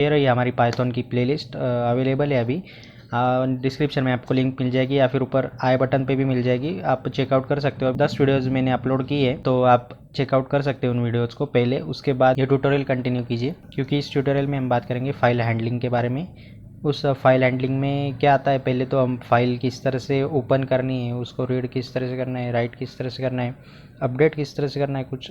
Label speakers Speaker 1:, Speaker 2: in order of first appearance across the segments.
Speaker 1: ये रही हमारी पाइथन की प्लेलिस्ट अवेलेबल है अभी। डिस्क्रिप्शन में आपको लिंक मिल जाएगी या फिर ऊपर आई बटन पे भी मिल जाएगी, आप चेकआउट कर सकते हो। 10 वीडियोस मैंने अपलोड की है तो आप चेकआउट कर सकते हो उन वीडियोस को पहले, उसके बाद ये ट्यूटोरियल कंटिन्यू कीजिए, क्योंकि इस ट्यूटोरियल में हम बात करेंगे फाइल हैंडलिंग के बारे में। उस फाइल हैंडलिंग में क्या आता है, पहले तो हम फाइल किस तरह से ओपन करनी है, उसको रीड किस तरह से करना है, राइट किस तरह से करना है, अपडेट किस तरह से करना है, कुछ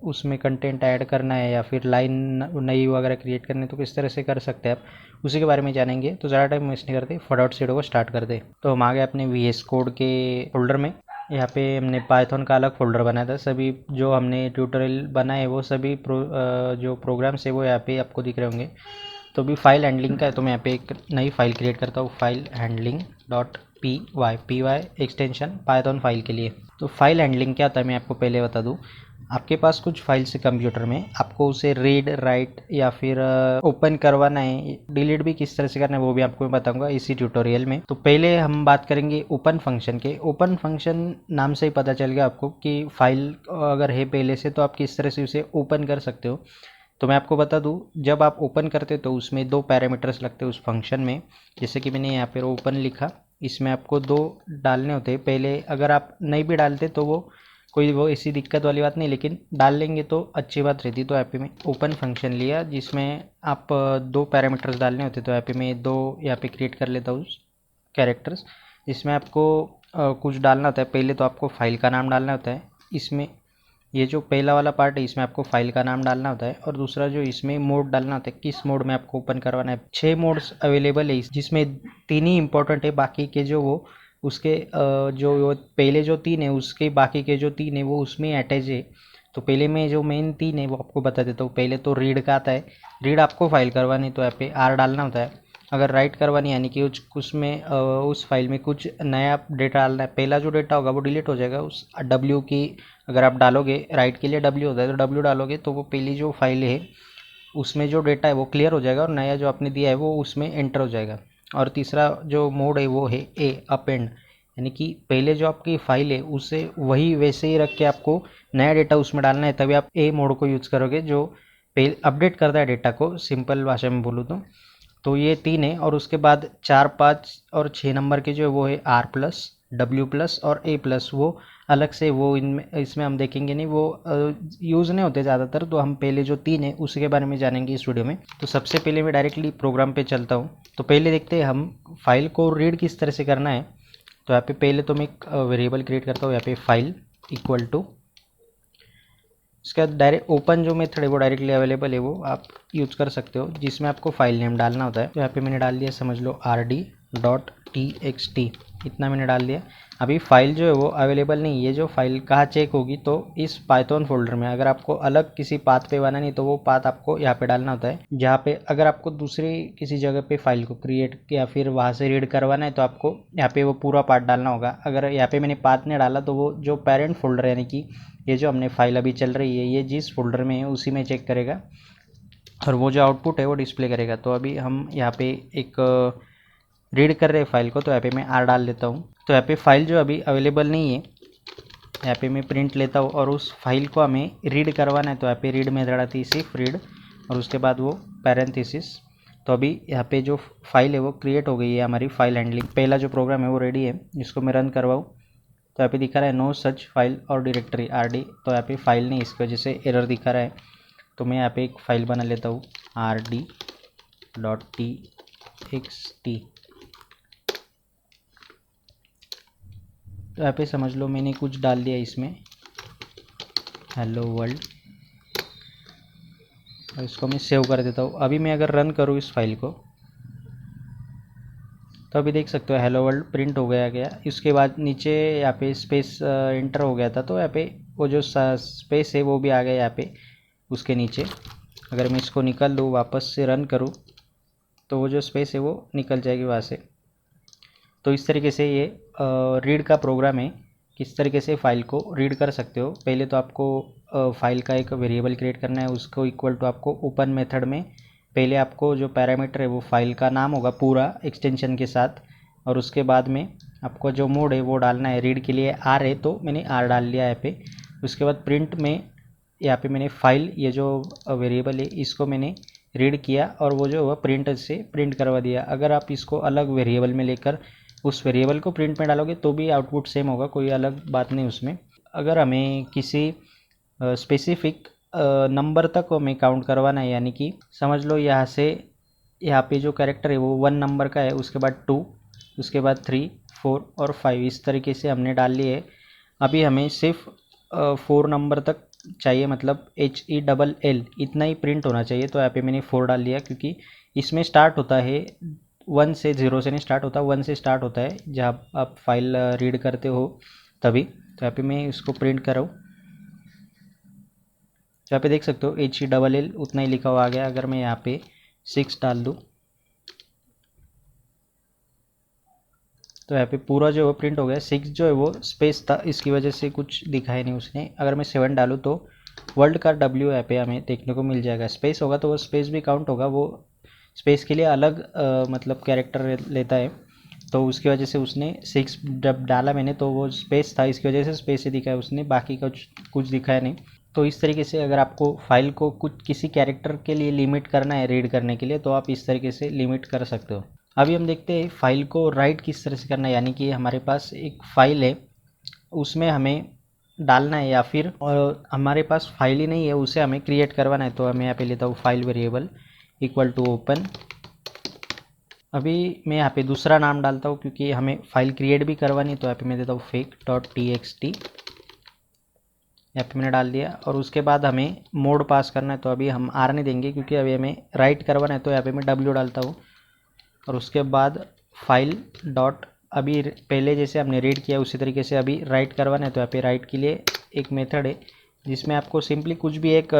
Speaker 1: उसमें कंटेंट ऐड करना है या फिर लाइन नई वगैरह क्रिएट करनी है तो किस तरह से कर सकते हैं आप, उसी के बारे में जानेंगे। तो ज़्यादा टाइम वेस्ट नहीं करते, फटाफट से वीडियो को स्टार्ट कर दे। तो हम आ गए अपने VS कोड के फोल्डर में। यहाँ पे हमने पाइथन का अलग फोल्डर बनाया था। सभी जो हमने ट्यूटोरियल बनाए वो सभी जो प्रोग्राम्स है वो यहाँ पे आपको दिख रहे होंगे। तो भी फाइल हैंडलिंग का है तो मैं यहाँ पे एक नई फाइल क्रिएट करता हूँ, file handling dot P Y extension Python file के लिए। तो फाइल हैंडलिंग क्या होता है मैं आपको पहले बता दूँ। आपके पास कुछ फाइल्स है कंप्यूटर में, आपको उसे रीड राइट या फिर ओपन करवाना है, डिलीट भी किस तरह से करना है वो भी आपको मैं बताऊंगा इसी ट्यूटोरियल में। तो पहले हम बात करेंगे ओपन फंक्शन के। ओपन फंक्शन नाम से ही पता चल गया आपको कि फाइल अगर है पहले से तो आप किस तरह से उसे ओपन कर सकते हो। तो मैं आपको बता दूं, जब आप ओपन करते तो उसमें 2 पैरामीटर्स लगते हैं उस फंक्शन में। जैसे कि मैंने यहाँ पर ओपन लिखा, इसमें आपको 2 डालने होते हैं। पहले अगर आप नहीं भी डालते तो वो ऐसी दिक्कत वाली बात नहीं, लेकिन डाल लेंगे तो अच्छी बात रहती। तो यहाँ पे मैं ओपन फंक्शन लिया जिसमें आप 2 पैरामीटर्स डालने होते। तो यहाँ पे मैं 2 यहाँ पे क्रिएट कर लेता हूँ कैरेक्टर्स। इसमें आपको कुछ डालना होता है। पहले तो आपको फाइल का नाम डालना होता है। इसमें ये जो पहला वाला पार्ट है इसमें आपको फाइल का नाम डालना होता है, और दूसरा जो इसमें मोड डालना होता है, किस मोड में आपको ओपन करवाना है। 6 मोड्स अवेलेबल है जिसमें 3 ही इंपॉर्टेंट है, बाकी के जो वो उसके जो पहले जो 3 है उसके बाकी के जो 3 है वो उसमें अटैच है। तो पहले में जो मेन 3 है वो आपको बता देता हूँ। पहले तो रीड का आता है, रीड आपको फाइल करवानी तो यहाँ पे R डालना होता है। अगर राइट करवानी यानी कि उसमें उस फाइल में कुछ नया डेटा डालना है, पहला जो डेटा होगा वो डिलीट हो जाएगा। उस W की अगर आप डालोगे, राइट के लिए W होता है तो W डालोगे तो वो पहली जो फाइल है उसमें जो डेटा है वो क्लियर हो जाएगा और नया जो आपने दिया है वो उसमें एंटर हो जाएगा। और तीसरा जो मोड है वो है अपेंड, यानी कि पहले जो आपकी फाइल है उसे वही वैसे ही रख के आपको नया डेटा उसमें डालना है, तभी आप मोड को यूज़ करोगे जो पहले अपडेट करता है डेटा को, सिंपल भाषा में बोलूँ तो ये 3 है। और उसके बाद 4, 5 और 6 नंबर के जो है वो है R+, W+ और A+। वो अलग से वो इसमें हम देखेंगे नहीं, वो यूज़ नहीं होते ज़्यादातर। तो हम पहले जो 3 है उसी के बारे में जानेंगे इस वीडियो में। तो सबसे पहले मैं डायरेक्टली प्रोग्राम पे चलता हूँ। तो पहले देखते हैं हम फाइल को रीड किस तरह से करना है। तो यहाँ पे पहले तो मैं एक वेरिएबल क्रिएट करता हूँ, यहाँ पे फाइल इक्वल टू, इसके बाद डायरेक्ट ओपन जो मेथड है वो डायरेक्टली अवेलेबल है, वो आप यूज़ कर सकते हो, जिसमें आपको फाइल नेम डालना होता है। तो यहाँ पे मैंने डाल दिया, समझ लो rd.txt, इतना मैंने डाल दिया। अभी फाइल जो है वो अवेलेबल नहीं, ये जो फाइल कहाँ चेक होगी तो इस पाइथन फोल्डर में। अगर आपको अलग किसी पाथ पे बनानी तो वो पाथ आपको यहाँ पे डालना होता है, जहाँ पे अगर आपको दूसरी किसी जगह पे फाइल को क्रिएट या फिर वहाँ से रीड करवाना है तो आपको यहाँ पे वो पूरा पाथ डालना होगा। अगर यहाँ पे मैंने पाथ नहीं डाला तो वो जो पेरेंट फोल्डर यानी कि ये जो हमने फाइल अभी चल रही है ये जिस फोल्डर में है उसी में चेक करेगा और वो जो आउटपुट है वो डिस्प्ले करेगा। तो अभी हम यहाँ पे एक रीड कर रहे हैं फाइल को, तो यहाँ पे मैं R डाल देता हूँ। तो यहाँ पे फाइल जो अभी अवेलेबल नहीं है, यहाँ पे मैं प्रिंट लेता हूँ और उस फाइल को हमें रीड करवाना है। तो यहाँ पे रीड मेथड आती है, सिर्फ रीड और उसके बाद वो पैरेंथेसिस। तो अभी यहाँ पे जो फाइल है वो क्रिएट हो गई है हमारी फाइल हैंडलिंग। पहला जो प्रोग्राम है वो रेडी है, इसको मैं रन करवाऊँ तो यहाँ पे दिखा रहा है नो सच फाइल और डायरेक्टरी RD। तो यहाँ पे फाइल नहीं, इसकी वजह से एरर दिखा रहा है। तो मैं यहाँ पे एक फ़ाइल बना लेता हूँ rd.txt। तो यहाँ पे समझ लो मैंने कुछ डाल दिया इसमें, हेलो वर्ल्ड, और इसको मैं सेव कर देता हूँ। अभी मैं अगर रन करूँ इस फाइल को तो अभी देख सकते हो हेलो वर्ल्ड प्रिंट हो गया। इसके बाद नीचे यहाँ पे स्पेस इंटर हो गया था, तो यहाँ पे वो जो स्पेस है वो भी आ गया यहाँ पे उसके नीचे। अगर मैं इसको निकाल दूँ वापस से रन करूँ तो वो जो स्पेस है वो निकल जाएगी वहाँ से। तो इस तरीके से ये रीड का प्रोग्राम है, किस तरीके से फ़ाइल को रीड कर सकते हो। पहले तो आपको फ़ाइल का एक वेरिएबल क्रिएट करना है, उसको इक्वल टू आपको ओपन मेथड में पहले आपको जो पैरामीटर है वो फाइल का नाम होगा पूरा एक्सटेंशन के साथ, और उसके बाद में आपको जो मोड है वो डालना है। रीड के लिए R है तो मैंने R डाल लिया यहाँ पे। उसके बाद प्रिंट में यहाँ पे मैंने फाइल, ये जो वेरिएबल है इसको मैंने रीड किया और वो जो हुआ प्रिंट से प्रिंट करवा दिया। अगर आप इसको अलग वेरिएबल में लेकर उस वेरिएबल को प्रिंट में डालोगे तो भी आउटपुट सेम होगा, कोई अलग बात नहीं उसमें। अगर हमें किसी स्पेसिफिक नंबर तक हमें काउंट करवाना है, यानी कि समझ लो यहाँ से यहाँ पे जो कैरेक्टर है वो 1 नंबर का है, उसके बाद 2, उसके बाद 3, 4 और 5, इस तरीके से हमने डाल लिए है। अभी हमें सिर्फ 4 नंबर तक चाहिए, मतलब HELL इतना ही प्रिंट होना चाहिए। तो यहाँ पे मैंने 4 डाल लिया, क्योंकि इसमें स्टार्ट होता है 1 से, 0 से नहीं स्टार्ट होता, 1 से स्टार्ट होता है जब आप फाइल रीड करते हो तभी। तो यहाँ पे मैं इसको प्रिंट कर रहा हूँ। यहाँ पे देख सकते हो HELL उतना ही लिखा हुआ आ गया। अगर मैं यहाँ पे 6 डाल दूँ तो यहाँ पे पूरा जो है प्रिंट हो गया। 6 जो है वो स्पेस था, इसकी वजह से कुछ दिखाई नहीं उसने। अगर मैं 7 डालूँ तो वर्ल्ड का W यहाँ पे हमें देखने को मिल जाएगा। स्पेस होगा तो वो स्पेस भी काउंट होगा, वो स्पेस के लिए अलग मतलब कैरेक्टर लेता है। तो उसकी वजह से उसने 6 जब डाला मैंने तो वो स्पेस था, इसकी वजह से स्पेस से दिखाया उसने, बाकी कुछ दिखाया नहीं। तो इस तरीके से अगर आपको फाइल को कुछ किसी कैरेक्टर के लिए लिमिट करना है रीड करने के लिए, तो आप इस तरीके से लिमिट कर सकते हो। अभी हम देखते हैं फाइल को राइट किस तरह से करना है। यानी कि हमारे पास एक फ़ाइल है, उसमें हमें डालना है, या फिर और हमारे पास फाइल ही नहीं है उसे हमें क्रिएट करवाना है। तो मैं यहाँ पे लेता हूँ file variable equal to open. अभी मैं यहाँ पे दूसरा नाम डालता हूँ क्योंकि हमें फ़ाइल क्रिएट भी करवानी है। तो यहाँ पे मैं देता हूँ fake.txt, यहाँ पे मैंने डाल दिया। और उसके बाद हमें मोड पास करना है, तो अभी हम R नहीं देंगे क्योंकि अभी हमें राइट करवाना है। तो यहाँ पे मैं W डालता हूँ और उसके बाद फाइल डॉट, अभी पहले जैसे हमने रीड किया उसी तरीके से अभी राइट करवाना है। तो यहाँ पे राइट के लिए एक मेथड है जिसमें आपको सिंपली कुछ भी एक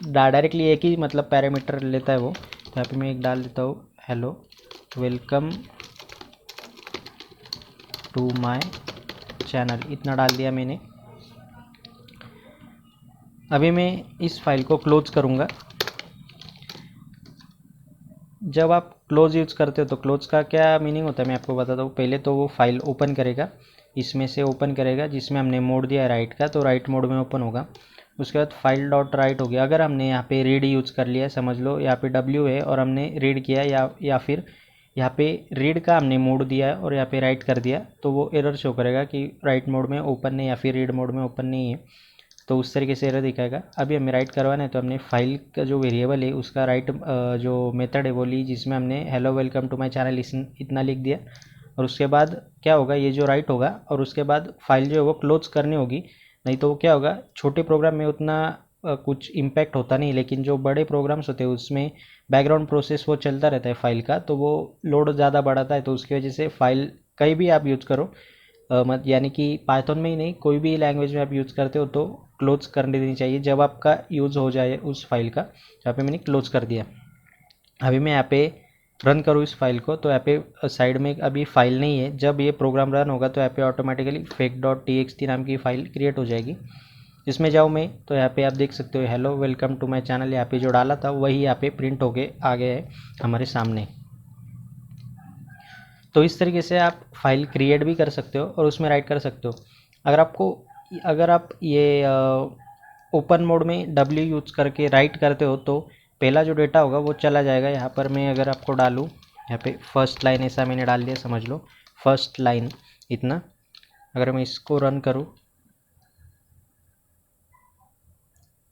Speaker 1: डायरेक्टली एक ही मतलब पैरामीटर लेता है वो। तो यहाँ पे मैं एक डाल देता हूँ hello welcome to my channel, इतना डाल दिया मैंने। अभी मैं इस फाइल को क्लोज करूँगा। जब आप क्लोज यूज़ करते हो तो क्लोज का क्या मीनिंग होता है मैं आपको बताता हूँ। पहले तो वो फाइल ओपन करेगा, इसमें से ओपन करेगा जिसमें हमने मोड दिया है राइट का, तो राइट मोड में ओपन होगा। उसके बाद फाइल डॉट राइट हो गया। अगर हमने यहाँ पे रीड यूज़ कर लिया, समझ लो यहाँ पे W है और हमने रीड किया, या फिर यहाँ पे रीड का हमने मोड दिया है और यहाँ पे राइट कर दिया, तो वो एरर शो करेगा कि राइट मोड में ओपन नहीं या फिर रीड मोड में ओपन नहीं है। तो उस तरीके से एरर दिखाएगा। अभी हमें राइट करवाना है, तो हमने फाइल का जो वेरिएबल है उसका राइट जो मेथड है वो ली, जिसमें हमने hello welcome to my channel इतना लिख दिया। और उसके बाद क्या होगा, ये जो राइट होगा और उसके बाद फाइल जो है वो क्लोज करनी होगी। नहीं तो वो क्या होगा, छोटे प्रोग्राम में उतना कुछ इम्पैक्ट होता नहीं, लेकिन जो बड़े प्रोग्राम्स होते हैं उसमें बैकग्राउंड प्रोसेस वो चलता रहता है फाइल का, तो वो लोड ज़्यादा बढ़ाता है। तो उसकी वजह से फाइल कहीं भी आप यूज़ करो, मत यानी कि पाइथन में ही नहीं, कोई भी लैंग्वेज में आप यूज़ करते हो तो क्लोज कर देनी चाहिए जब आपका यूज़ हो जाए उस फाइल का। यहाँ पे मैंने क्लोज कर दिया। अभी मैं यहाँ पे रन करूँ इस फाइल को, तो यहाँ पे साइड में अभी फाइल नहीं है। जब ये प्रोग्राम रन होगा तो यहाँ पे ऑटोमेटिकली fake.txt नाम की फ़ाइल क्रिएट हो जाएगी। इसमें जाऊँ मैं तो यहाँ पे आप देख सकते हो hello welcome to my channel, यहाँ पे जो डाला था वही यहाँ पे प्रिंट होके आ गया है हमारे सामने। तो इस तरीके से आप फाइल क्रिएट भी कर सकते हो और उसमें राइट कर सकते हो। अगर आप ये ओपन मोड में W यूज़ करके राइट करते हो तो पहला जो डेटा होगा वो चला जाएगा। यहाँ पर मैं अगर आपको डालूँ, यहाँ पे फर्स्ट लाइन ऐसा मैंने डाल दिया, समझ लो फर्स्ट लाइन इतना। अगर मैं इसको रन करूँ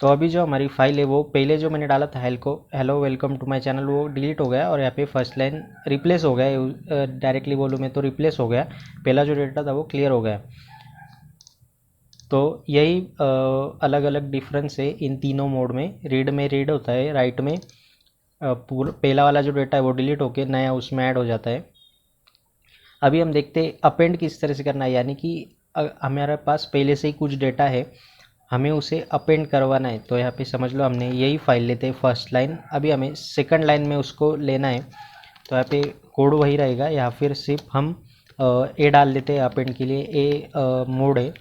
Speaker 1: तो अभी जो हमारी फाइल है वो पहले जो मैंने डाला था hello welcome to my channel वो डिलीट हो गया और यहाँ पे फर्स्ट लाइन रिप्लेस हो गया। डायरेक्टली बोलूँ मैं तो रिप्लेस हो गया, पहला जो डेटा था वो क्लियर हो गया। तो यही अलग अलग डिफरेंस है इन तीनों मोड में। रीड होता है, राइट में पहला वाला जो डेटा है वो डिलीट होके नया उसमें ऐड हो जाता है। अभी हम देखते हैं अपेंड किस तरह से करना है। यानी कि हमारे पास पहले से ही कुछ डेटा है, हमें उसे अपेंड करवाना है। तो यहाँ पे समझ लो हमने यही फाइल लेते हैं फर्स्ट लाइन, अभी हमें सेकंड लाइन में उसको लेना है। तो यहाँ पे कोड वही रहेगा, या फिर सिर्फ हम ए डाल देते हैं अपेंड के लिए, ए मोड है।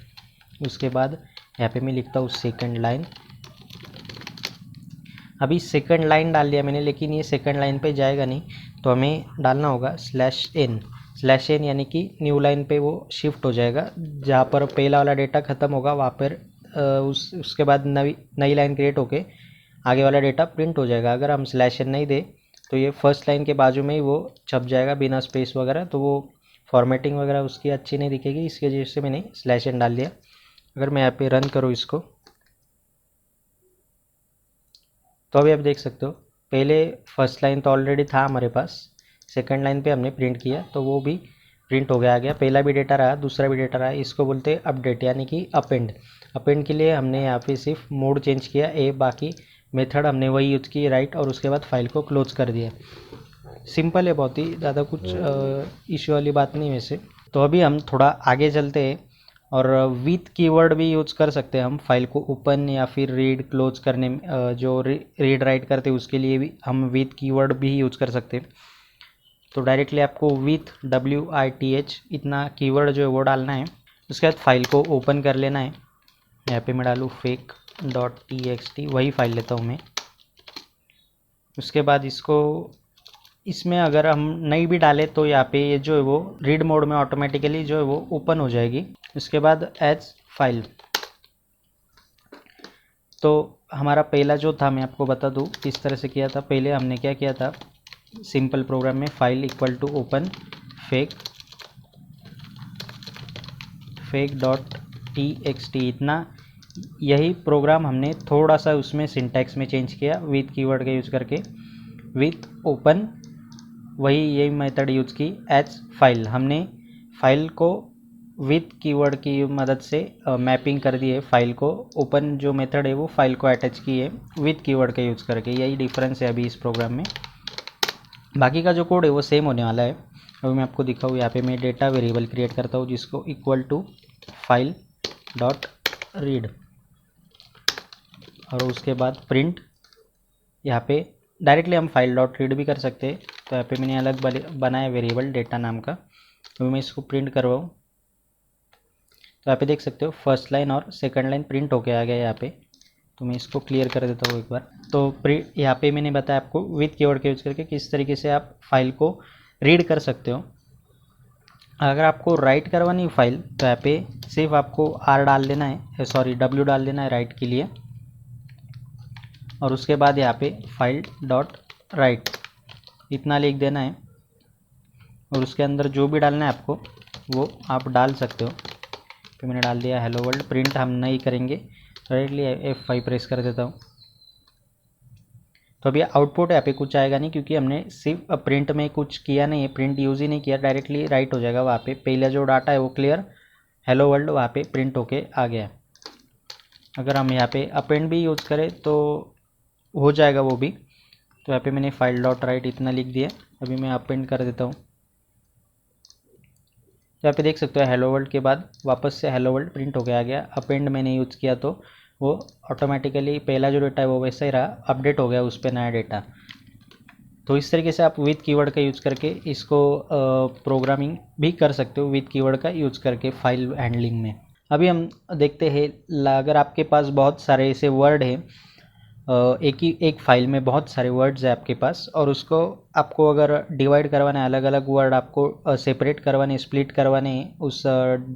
Speaker 1: उसके बाद यहाँ पे मैं लिखता हूँ सेकंड लाइन। अभी सेकंड लाइन डाल दिया मैंने, लेकिन ये सेकंड लाइन पे जाएगा नहीं, तो हमें डालना होगा /n यानी कि न्यू लाइन पे वो शिफ्ट हो जाएगा। जहाँ पर पहला वाला डेटा ख़त्म होगा वहाँ पर उसके बाद नई लाइन क्रिएट होके आगे वाला डेटा प्रिंट हो जाएगा। अगर हम स्लैश एन नहीं दे तो ये फर्स्ट लाइन के बाजू में ही वो छप जाएगा बिना स्पेस वगैरह, तो वो फॉर्मेटिंग वगैरह उसकी अच्छी नहीं दिखेगी, इसकी वजह से मैंने स्लैश एन डाल दिया। अगर मैं यहाँ पे रन करूँ इसको तो अभी आप देख सकते हो पहले फर्स्ट लाइन तो ऑलरेडी था हमारे पास, सेकंड लाइन पे हमने प्रिंट किया तो वो भी प्रिंट हो गया, आ गया। पहला भी डेटा रहा, दूसरा भी डेटा रहा। इसको बोलते हैं अपडेट यानी कि अपेंड। अपेंड के लिए हमने यहाँ पे सिर्फ मोड चेंज किया बाकी मेथड हमने वही यूज़ की, राइट, और उसके बाद फाइल को क्लोज कर दिया। सिंपल है बहुत ही, ज़्यादा कुछ इश्यू वाली बात नहीं वैसे। तो अभी हम थोड़ा आगे चलते हैं और विथ कीवर्ड भी यूज़ कर सकते हैं हम फाइल को ओपन या फिर रीड क्लोज करने में। जो रीड राइट करते हैं उसके लिए भी हम विथ कीवर्ड भी यूज़ कर सकते हैं। तो डायरेक्टली आपको विथ WITH इतना कीवर्ड जो है वो डालना है। उसके बाद फाइल को ओपन कर लेना है। यहाँ पे मैं डालूँ fake.txt, वही फाइल लेता हूँ मैं। उसके बाद इसमें अगर हम नहीं भी डालें तो यहाँ पे ये जो है वो रीड मोड में ऑटोमेटिकली जो है वो ओपन हो जाएगी। उसके बाद एज फाइल, तो हमारा पहला जो था मैं आपको बता दूँ किस तरह से किया था। पहले हमने क्या किया था, सिंपल प्रोग्राम में file equal to open fake.txt इतना, यही प्रोग्राम हमने थोड़ा सा उसमें सिंटैक्स में चेंज किया विथ कीवर्ड का यूज़ करके। विथ ओपन वही यही मेथड यूज़ की। एज फाइल हमने फाइल को विथ कीवर्ड की मदद से मैपिंग कर दी है फाइल को। ओपन जो मेथड है वो फाइल को अटैच की है विथ कीवर्ड का यूज़ करके। यही डिफरेंस है अभी इस प्रोग्राम में। बाकी का जो कोड है वो सेम होने वाला है। अभी मैं आपको दिखाऊँ, यहाँ पे मैं डेटा वेरिएबल क्रिएट करता हूँ जिसको equal to file dot read, और उसके बाद प्रिंट। यहाँ पे डायरेक्टली हम फाइल डॉट रीड भी कर सकते हैं, तो यहाँ पे मैंने अलग बनाया वेरिएबल डेटा नाम का। अभी मैं इसको प्रिंट करवाऊँ तो यहाँ पे देख सकते हो फर्स्ट लाइन और सेकंड लाइन प्रिंट होके आ गया यहाँ पे। तो मैं इसको क्लियर कर देता हूँ एक बार। तो यहाँ पे मैंने बताया आपको विथ कीवर्ड का यूज़ करके किस तरीके से आप फाइल को रीड कर सकते हो। अगर आपको राइट करवानी है फाइल तो यहाँ पे सिर्फ आपको R डाल देना है, सॉरी W डाल देना है राइट के लिए, और उसके बाद यहाँ पे फाइल डॉट राइट इतना लिख देना है, और उसके अंदर जो भी डालना है आपको वो आप डाल सकते हो। तो मैंने डाल दिया हेलो वर्ल्ड। प्रिंट हम नहीं करेंगे, डायरेक्टली F5 प्रेस कर देता हूँ। तो अभी आउटपुट यहाँ पे कुछ आएगा नहीं क्योंकि हमने सिर्फ प्रिंट में कुछ किया नहीं है, प्रिंट यूज़ ही नहीं किया, डायरेक्टली राइट हो जाएगा वहाँ पे। पहला जो डाटा है वो क्लियर हेलो वर्ल्ड वहाँ पे प्रिंट होके आ गया। अगर हम यहाँ पे अपेंड भी यूज़ करें तो हो जाएगा वो भी। तो यहाँ पे मैंने फाइल डॉट राइट इतना लिख दिया। अभी मैं अपेंड कर देता हूँ। तो यहाँ पे देख सकते हो हेलो वर्ल्ड के बाद वापस से हेलो वर्ल्ड प्रिंट होके आ गया। अपेंड मैंने यूज़ किया तो वो ऑटोमेटिकली पहला जो डेटा है वो वैसा ही रहा, अपडेट हो गया उस पर नया डेटा। तो इस तरीके से आप विथ कीवर्ड का यूज़ करके इसको प्रोग्रामिंग भी कर सकते हो, विथ कीवर्ड का यूज़ करके फाइल हैंडलिंग में। अभी हम देखते हैं, अगर आपके पास बहुत सारे ऐसे वर्ड हैं, एक फाइल में बहुत सारे वर्ड्स हैं आपके पास, और उसको आपको अगर डिवाइड करवाना है, अलग अलग वर्ड आपको सेपरेट करवाने, स्प्लिट करवाने उस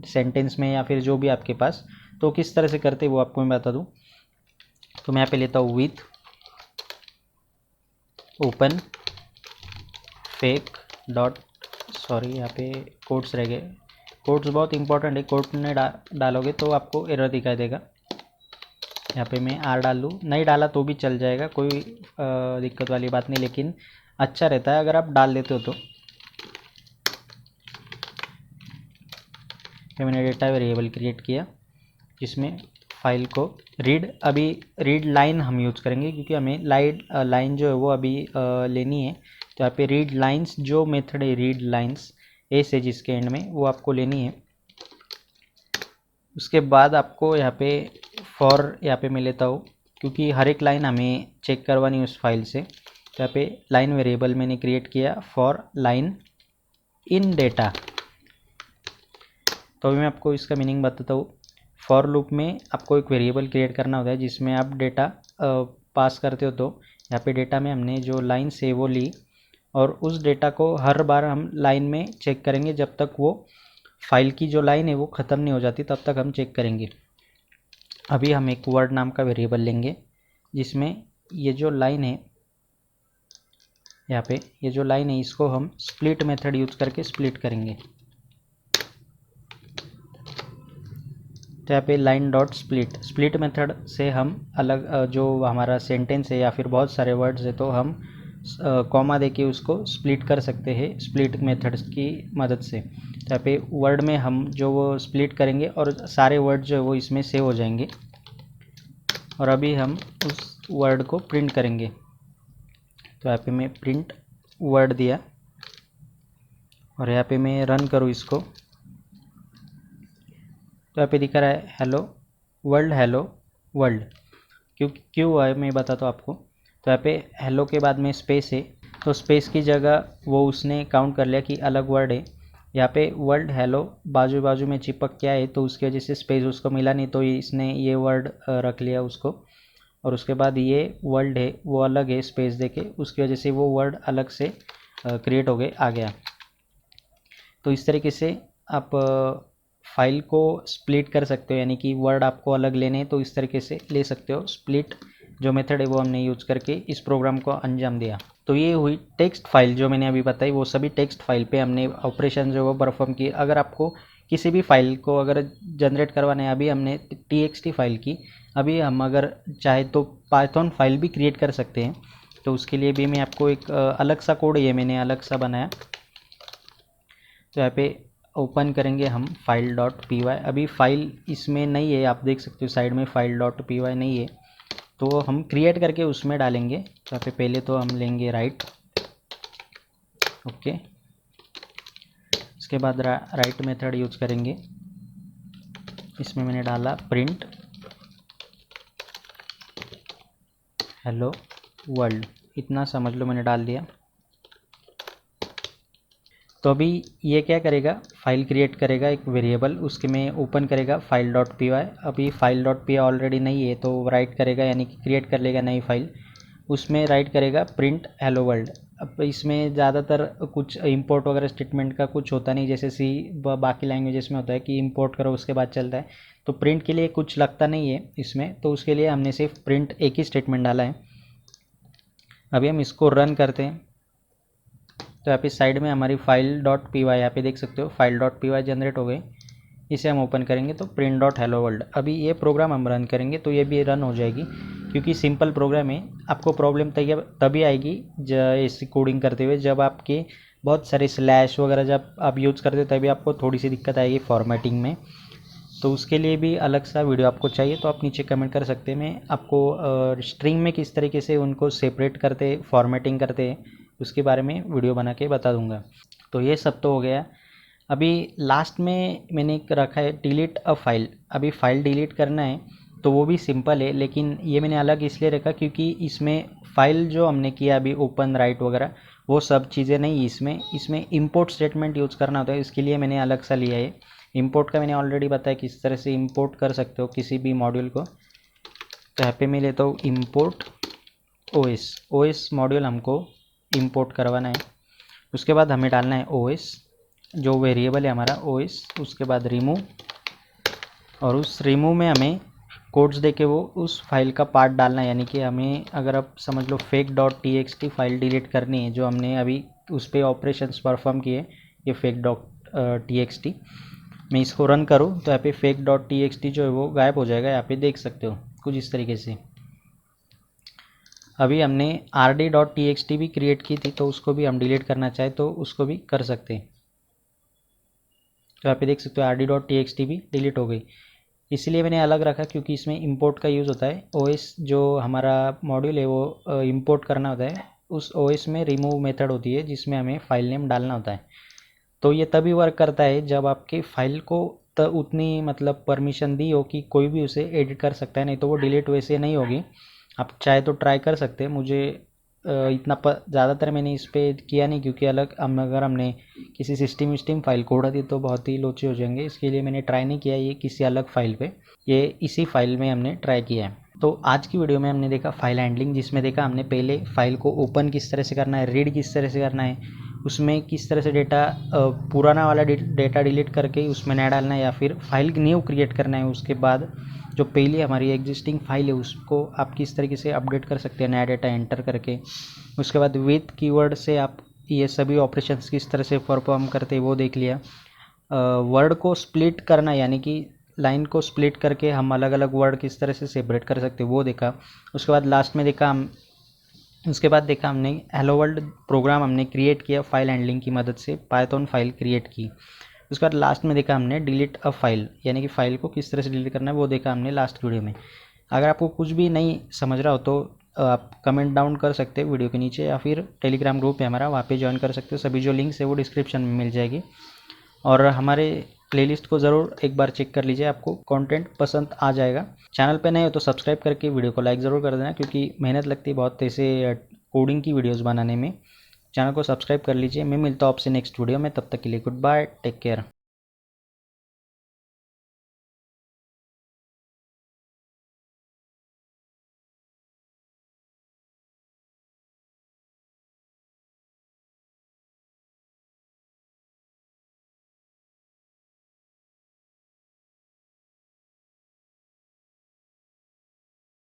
Speaker 1: सेंटेंस में या फिर जो भी आपके पास, तो किस तरह से करते हैं वो आपको मैं बता दूं। तो मैं यहाँ पे लेता हूँ with open fake dot, sorry यहाँ पे कोड्स रह गए, कोड्स बहुत इंपॉर्टेंट है, कोड नहीं डालोगे तो आपको एरर दिखाई देगा। यहाँ पे मैं R डाल लूँ, नहीं डाला तो भी चल जाएगा, कोई दिक्कत वाली बात नहीं, लेकिन अच्छा रहता है अगर आप डाल देते हो तो। फिर मैंने डेटा वेरिएबल क्रिएट किया जिसमें फाइल को रीड, अभी रीड लाइन हम यूज़ करेंगे क्योंकि हमें लाइन जो है वो अभी लेनी है। तो यहाँ पे रीड लाइन्स जो मेथड है, रीड लाइन्स ए से जिसके एंड में, वो आपको लेनी है। उसके बाद आपको यहाँ पे फॉर यहाँ पे मैं लेता हूँ क्योंकि हर एक लाइन हमें चेक करवानी उस फाइल से। तो यहाँ पे लाइन वेरिएबल मैंने क्रिएट किया फॉर लाइन इन डेटा। तो अभी मैं आपको इसका मीनिंग बताता हूँ। फॉर लूप में आपको एक वेरिएबल क्रिएट करना होता है जिसमें आप डेटा पास करते हो। तो यहाँ पे डेटा में हमने जो लाइन से वो ली, और उस डेटा को हर बार हम लाइन में चेक करेंगे जब तक वो फाइल की जो लाइन है वो ख़त्म नहीं हो जाती, तब तक हम चेक करेंगे। अभी हम एक वर्ड नाम का वेरिएबल लेंगे जिसमें ये जो लाइन है यहाँ पे, ये जो लाइन है इसको हम स्प्लिट मेथड यूज करके स्प्लिट करेंगे। तो यहाँ पे line dot split, split method से हम अलग जो हमारा सेंटेंस है या फिर बहुत सारे वर्ड्स है तो हम कॉमा देके उसको स्प्लिट कर सकते हैं स्प्लिट मेथड्स की मदद से। तो यहाँ पे वर्ड में हम जो वो स्प्लिट करेंगे और सारे वर्ड जो है वो इसमें सेव हो जाएंगे। और अभी हम उस वर्ड को प्रिंट करेंगे। तो यहाँ पे मैं प्रिंट वर्ड दिया और यहाँ पे मैं रन करूँ इसको, तो यहाँ पे दिखा रहा है हेलो वर्ल्ड। क्यों है मैं बताता हूँ आपको। तो यहाँ पे हेलो के बाद में स्पेस है, तो स्पेस की जगह वो उसने काउंट कर लिया कि अलग वर्ड है। यहाँ पे वर्ल्ड हेलो बाजू बाजू में चिपक क्या है, तो उसकी वजह से स्पेस उसको मिला नहीं, तो इसने ये वर्ड रख लिया उसको। और उसके बाद ये वर्ल्ड है वो अलग है स्पेस देके, उसकी वजह से वो वर्ड अलग से क्रिएट हो गए आ गया। तो इस तरीके से आप फाइल को स्प्लिट कर सकते हो, यानी कि वर्ड आपको अलग लेने हैं तो इस तरीके से ले सकते हो। स्प्लिट जो मेथड है वो हमने यूज करके इस प्रोग्राम को अंजाम दिया। तो ये हुई टेक्स्ट फाइल जो मैंने अभी बताई, वो सभी टेक्स्ट फाइल पे हमने ऑपरेशन जो वो परफॉर्म किए। अगर आपको किसी भी फाइल को अगर जनरेट करवाना है, अभी हमने txt फाइल की, अभी हम अगर चाहे तो पाइथन फाइल भी क्रिएट कर सकते हैं। तो उसके लिए भी मैं आपको एक अलग सा कोड ये मैंने अलग सा बनाया। तो यहाँ पे ओपन करेंगे हम फाइल डॉट पी वाई। अभी फाइल इसमें नहीं है, आप देख सकते हो साइड में फाइल डॉट पी वाई नहीं है, तो हम क्रिएट करके उसमें डालेंगे। तो यहाँ पे पहले तो हम लेंगे राइट, ओके। इसके बाद राइट मेथड यूज करेंगे। इसमें मैंने डाला प्रिंट हेलो वर्ल्ड, इतना समझ लो मैंने डाल दिया। तो अभी ये क्या करेगा, फाइल क्रिएट करेगा एक वेरिएबल, उसके में ओपन करेगा फाइल डॉट पी वाई। अभी file dot P Y already नहीं है तो राइट करेगा, यानी कि क्रिएट कर लेगा नई फाइल, उसमें राइट करेगा प्रिंट हेलो वर्ल्ड। अब इसमें ज़्यादातर कुछ इंपोर्ट वगैरह स्टेटमेंट का कुछ होता नहीं, जैसे सी बाकी लैंग्वेजेस में होता है कि इंपोर्ट करो उसके बाद चलता है। तो प्रिंट के लिए कुछ लगता नहीं है इसमें, तो उसके लिए हमने सिर्फ प्रिंट एक ही स्टेटमेंट डाला है। अभी हम इसको रन करते हैं। तो यहाँ पे साइड में हमारी फाइल डॉट पी वाई, यहाँ पे देख सकते हो file dot P Y generate हो गई। इसे हम ओपन करेंगे तो प्रिंट डॉट हेलो वर्ल्ड। अभी ये प्रोग्राम हम रन करेंगे तो ये भी रन हो जाएगी, क्योंकि सिंपल प्रोग्राम है। आपको प्रॉब्लम तभी आएगी ऐसी कोडिंग करते हुए, जब आपके बहुत सारे स्लैश वगैरह जब आप यूज़ करते हो तभी आपको थोड़ी सी दिक्कत आएगी फॉर्मेटिंग में। तो उसके लिए भी अलग सा वीडियो आपको चाहिए तो आप नीचे कमेंट कर सकते हैं। मैं आपको स्ट्रिंग में किस तरीके से उनको सेपरेट करते फॉर्मेटिंग करते उसके बारे में वीडियो बना के बता दूंगा। तो ये सब तो हो गया। अभी लास्ट में मैंने रखा है डिलीट अ फाइल। अभी फाइल डिलीट करना है तो वो भी सिंपल है, लेकिन ये मैंने अलग इसलिए रखा क्योंकि इसमें फ़ाइल जो हमने किया अभी ओपन राइट वगैरह वो सब चीज़ें नहीं, इसमें इंपोर्ट स्टेटमेंट यूज़ करना होता है, इसके लिए मैंने अलग सा लिया है। इंपोर्ट का मैंने ऑलरेडी बताया किस तरह से इंपोर्ट कर सकते हो किसी भी मॉड्यूल को। तो यहाँ पे मैं लेता हूँ इंपोर्ट ओएस मॉड्यूल हमको इंपोर्ट करवाना है। उसके बाद हमें डालना है ओएस जो वेरिएबल है हमारा ओएस, उसके बाद रिमूव, और उस रिमूव में हमें कोड्स देके वो उस फाइल का पार्ट डालना है। यानी कि हमें अगर आप समझ लो fake dot T file delete करनी है, जो हमने अभी उस पर ऑपरेशंस परफॉर्म किए, ये फेक डॉट टी। मैं इसको रन करूँ तो यहाँ पे फेक डॉट टी जो है वो गायब हो जाएगा, यहाँ पे देख सकते हो कुछ इस तरीके से। अभी हमने rd.txt भी क्रिएट की थी, तो उसको भी हम डिलीट करना चाहे तो उसको भी कर सकते हैं। तो यहाँ पे देख सकते हो rd.txt भी डिलीट हो गई। इसलिए मैंने अलग रखा क्योंकि इसमें इंपोर्ट का यूज़ होता है। ओएस जो हमारा मॉड्यूल है वो इंपोर्ट करना होता है, उस ओएस में रिमूव मेथड होती है जिसमें हमें फाइल नेम डालना होता है। तो ये तभी वर्क करता है जब आपके फाइल को उतनी मतलब परमिशन दी हो कि कोई भी उसे एडिट कर सकता है, नहीं तो वो डिलीट वैसे नहीं होगी। आप चाहे तो ट्राई कर सकते हैं। मुझे इतना ज़्यादातर मैंने इस पर किया नहीं, क्योंकि अगर हमने किसी सिस्टम फाइल को उड़ा दी तो बहुत ही लोचे हो जाएंगे, इसके लिए मैंने ट्राई नहीं किया ये किसी अलग फाइल पे, ये इसी फाइल में हमने ट्राई किया है। तो आज की वीडियो में हमने देखा फाइल हैंडलिंग, जिसमें देखा हमने पहले फाइल को ओपन किस तरह से करना है, रीड किस तरह से करना है, उसमें किस तरह से डेटा पुराना वाला डेटा डिलीट करके उसमें नया डालना है या फिर फाइल न्यू क्रिएट करना है। उसके बाद जो पहले हमारी एग्जिस्टिंग फाइल है उसको आप किस तरीके से अपडेट कर सकते हैं नया डेटा एंटर करके। उसके बाद विथ कीवर्ड से आप ये सभी ऑपरेशंस किस तरह से परफॉर्म करते हैं वो देख लिया। वर्ड को स्प्लिट करना यानी कि लाइन को स्प्लिट करके हम अलग अलग वर्ड किस तरह से सेपरेट कर सकते हैं वो देखा। उसके बाद लास्ट में देखा हमने हेलो वर्ल्ड प्रोग्राम हमने क्रिएट किया फाइल हैंडलिंग की मदद से, पाइथन फाइल क्रिएट की। उसके बाद लास्ट में देखा हमने डिलीट अ फाइल यानी कि फ़ाइल को किस तरह से डिलीट करना है वो देखा हमने लास्ट वीडियो में। अगर आपको कुछ भी नहीं समझ रहा हो तो आप कमेंट डाउन कर सकते हैं वीडियो के नीचे या फिर टेलीग्राम ग्रुप है हमारा, वहाँ पे ज्वाइन कर सकते हो। सभी जो लिंक्स है वो डिस्क्रिप्शन में मिल जाएगी। और हमारे प्लेलिस्ट को ज़रूर एक बार चेक कर लीजिए, आपको कंटेंट पसंद आ जाएगा। चैनल पे नए हो तो सब्सक्राइब करके वीडियो को लाइक ज़रूर कर देना, क्योंकि मेहनत लगती है बहुत ऐसे कोडिंग की वीडियोस बनाने में। चैनल को सब्सक्राइब कर लीजिए। मैं मिलता हूँ आपसे नेक्स्ट वीडियो में, तब तक के लिए गुड बाय, टेक केयर।